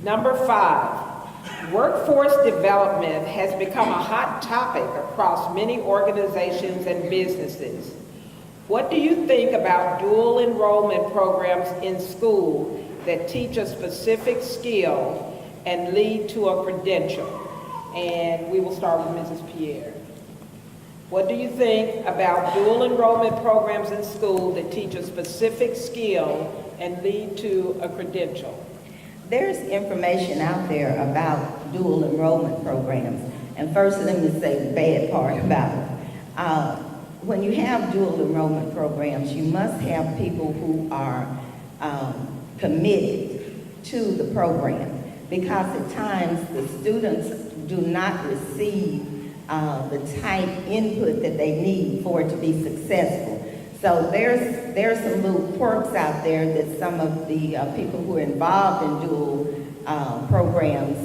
Number 5, workforce development has become a hot topic across many organizations and businesses. What do you think about dual enrollment programs in school that teach a specific skill and lead to a credential? And we will start with Mrs. Pierre. What do you think about dual enrollment programs in school that teach a specific skill and lead to a credential? There's information out there about dual enrollment programs. And first, let me say the bad part about it. When you have dual enrollment programs, you must have people who are committed to the program, because at times the students do not receive the type input that they need for it to be successful. So there's some little quirks out there that some of the people who are involved in dual programs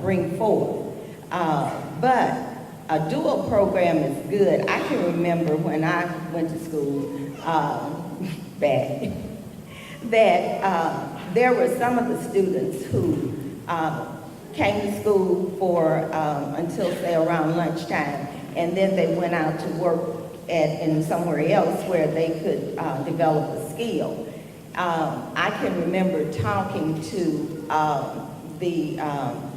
bring forth. But a dual program is good. I can remember when I went to school back that there were some of the students who came to school for until, say, around lunchtime, and then they went out to work in somewhere else where they could develop a skill. I can remember talking to the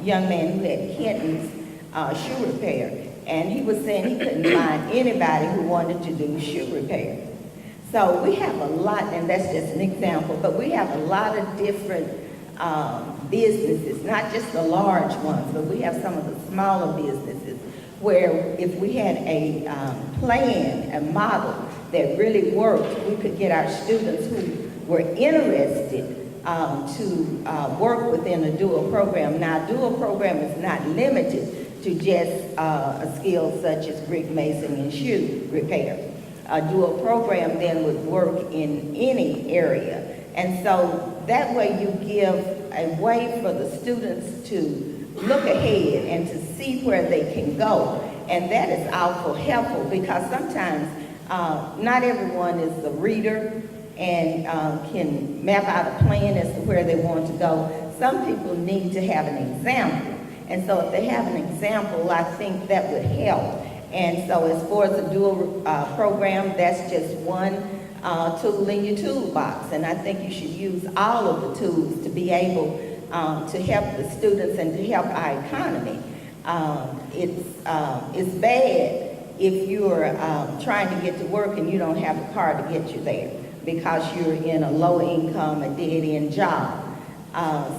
young man who had Kenton's shoe repair, and he was saying he couldn't find anybody who wanted to do shoe repair. So we have a lot, and that's just an example, but we have a lot of different businesses, not just the large ones, but we have some of the smaller businesses where if we had a plan, a model that really worked, we could get our students who were interested to work within a dual program. Now, a dual program is not limited to just a skill such as brick mason and shoe repair. A dual program then would work in any area. And so that way you give a way for the students to look ahead and to see where they can go. And that is awful helpful, because sometimes not everyone is a reader and can map out a plan as to where they want to go. Some people need to have an example. And so if they have an example, I think that would help. And so as far as the dual program, that's just one tool in your toolbox. And I think you should use all of the tools to be able to help the students and to help our economy. It's bad if you're trying to get to work and you don't have a car to get you there because you're in a low income, a dead-end job.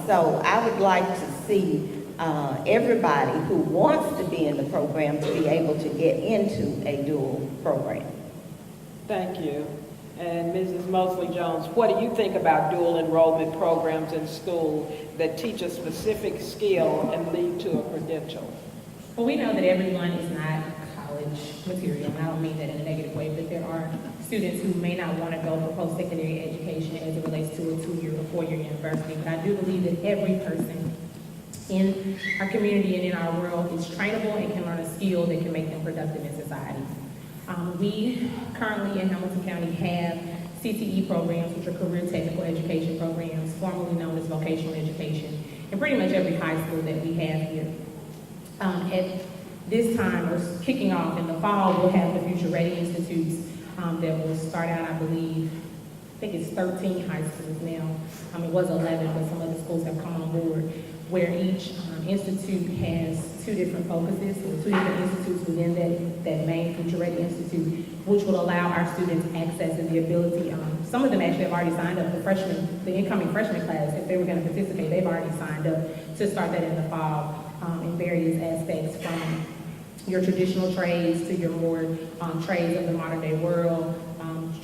So I would like to see everybody who wants to be in the program to be able to get into a dual program. Thank you. And Mrs. Mosley-Jones, what do you think about dual enrollment programs in school that teach a specific skill and lead to a credential? Well, we know that everyone is not college material, and I don't mean that in a negative way, but there are students who may not want to go for post-secondary education as it relates to a 2-year or 4-year university, but I do believe that every person in our community and in our world is trainable and can learn a skill that can make them productive in society. We currently in Hamilton County have CTE programs, which are career technical education programs, formerly known as vocational education, in pretty much every high school that we have here. At this time, we're kicking off in the fall, we'll have the Future Ready Institutes that will start out, I believe, I think it's 13 high schools now. It was 11, but some of the schools have come on board, where each institute has 2 different focuses, or 2 different institutes within that main Future Ready Institute, which will allow our students access and the ability, some of them actually have already signed up, the incoming freshman class, if they were going to participate, they've already signed up to start that in the fall in various aspects, from your traditional trades to your more trades of the modern day world,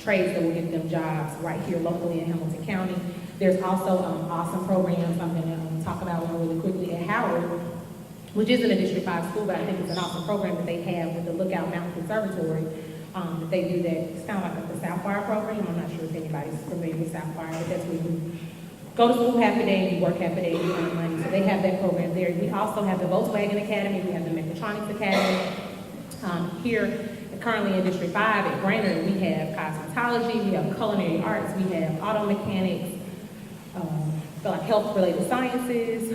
trades that will get them jobs right here locally in Hamilton County. There's also awesome programs I'm going to talk about one really quickly at Howard, which isn't a District 5 school, but I think it's an awesome program that they have with the Lookout Mountain Conservatory. That they do that. It's kind of like the Southfire program. I'm not sure if anybody's familiar with Southfire, but that's where you go to school half a day and you work half a day and you earn money. So they have that program there. We also have the Volkswagen Academy. We have the Mechatronics Academy. Here, currently in District 5 at Brainerd, we have cosmetology, we have culinary arts, we have auto mechanics, like health-related sciences,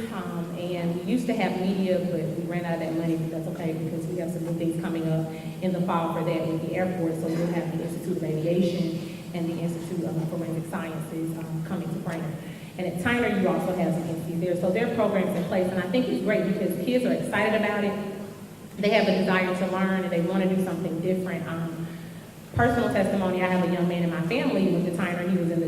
and we used to have media, but we ran out of that money, but that's okay, because we have some new things coming up in the fall for that with the airport, so we'll have the Institute of Aviation and the Institute of Forensic Sciences coming to Brainerd. And at Tyner, you also have some entities there, so there are programs in place, and I think it's great because kids are excited about it. They have a desire to learn, and they want to do something different. Personal testimony, I have a young man in my family who went to Tyner. He was in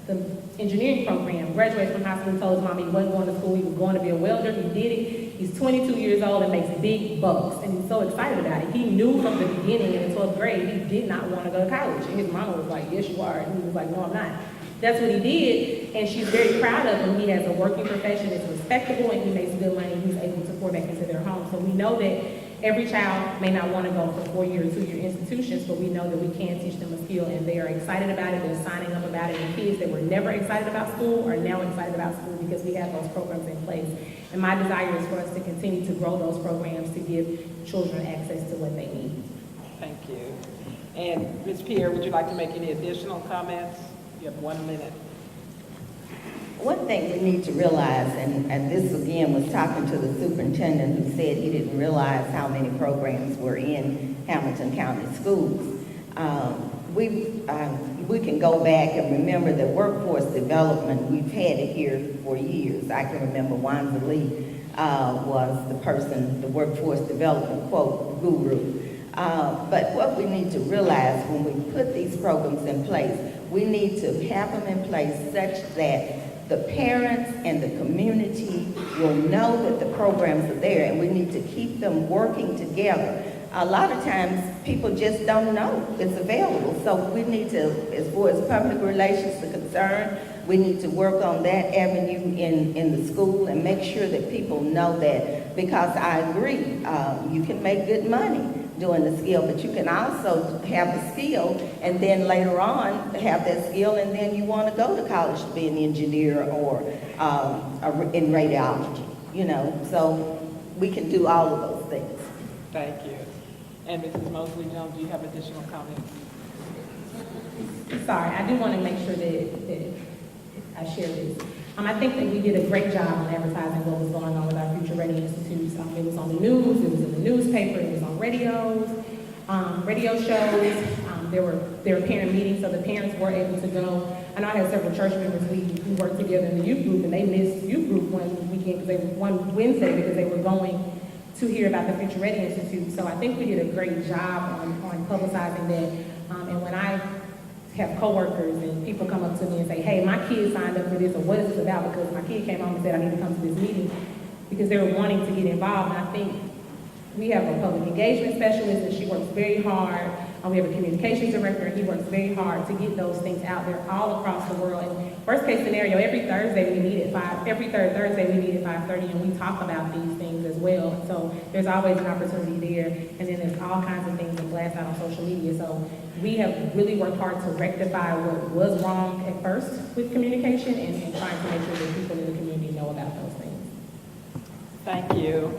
the engineering program, graduated from high school, told his mom he wasn't going to school, he was going to be a welder. He did it. He's 22 years old and makes big bucks, and he's so excited about it. He knew from the beginning in the 12th grade he did not want to go to college, and his mama was like, yes, you are, and he was like, no, I'm not. That's what he did, and she's very proud of him. He has a working profession, it's respectable, and he makes good money, and he's able to pour back into their home. So we know that every child may not want to go for 4-year or 2-year institutions, but we know that we can teach them a skill, and they are excited about it. They're signing up about it, and kids that were never excited about school are now excited about school because we have those programs in place. And my desire is for us to continue to grow those programs to give children access to what they need. Thank you. And Ms. Pierre, would you like to make any additional comments? You have 1 minute. One thing we need to realize, and this again was talking to the superintendent who said he didn't realize how many programs were in Hamilton County schools. We can go back and remember that workforce development, we've had it here for years. I can remember Wanza Lee was the person, the workforce development quote guru. But what we need to realize when we put these programs in place, we need to have them in place such that the parents and the community will know that the programs are there, and we need to keep them working together. A lot of times, people just don't know it's available, so we need to, as far as public relations are concerned, we need to work on that avenue in the school and make sure that people know that, because I agree, you can make good money doing the skill, but you can also have the skill and then later on have that skill and then you want to go to college to be an engineer or in radiology, you know, so we can do all of those things. Thank you. And Mrs. Mosley-Jones, do you have additional comments? Sorry, I do want to make sure that I share this. I think that we did a great job on advertising what was going on with our Future Ready Institutes. It was on the news, it was in the newspaper, it was on radios, radio shows. There were parent meetings, so the parents were able to go. I know I had several church members, we worked together in the youth group, and they missed youth group one Wednesday because they were going to hear about the Future Ready Institute. So I think we did a great job on publicizing that. And when I have coworkers and people come up to me and say, hey, my kid signed up for this, or what is this about? Because my kid came home and said, I need to come to this meeting, because they were wanting to get involved. And I think we have a public engagement specialist, and she works very hard. We have a communications director, and he works very hard to get those things out there all across the world. And worst case scenario, every third Thursday we meet at 5:30, and we talk about these things as well. So there's always an opportunity there, and then there's all kinds of things that blast out on social media. So we have really worked hard to rectify what was wrong at first with communication and trying to make sure that people in the community know about those things. Thank you.